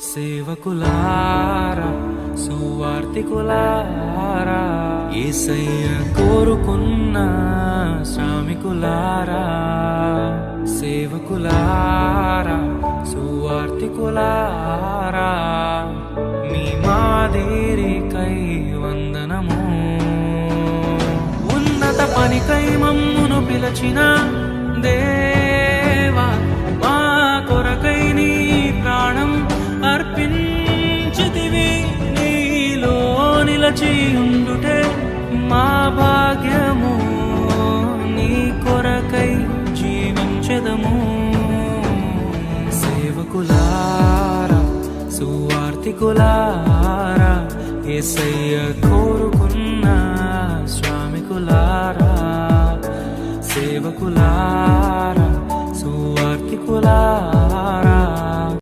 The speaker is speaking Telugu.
సేవకులారా సువార్తికులారా యేసయ్య కోరుకున్న శ్రామికులారా సేవకులారా సువార్తికులారా మీ మాదిరికై వందనము ఉన్నత పనికై మమ్మును పిలచిన దేవా మా కొరకై నీ ప్రాణం అర్పించితివి నీలో నిలచి ఉండుటే మా భాగ్యము నీ కొరకై జీవించెదము సేవకులారా సువార్తికులారా యేసయ్య కోరుకున్న శ్రామికులారా సేవకులారా సువార్తికులారా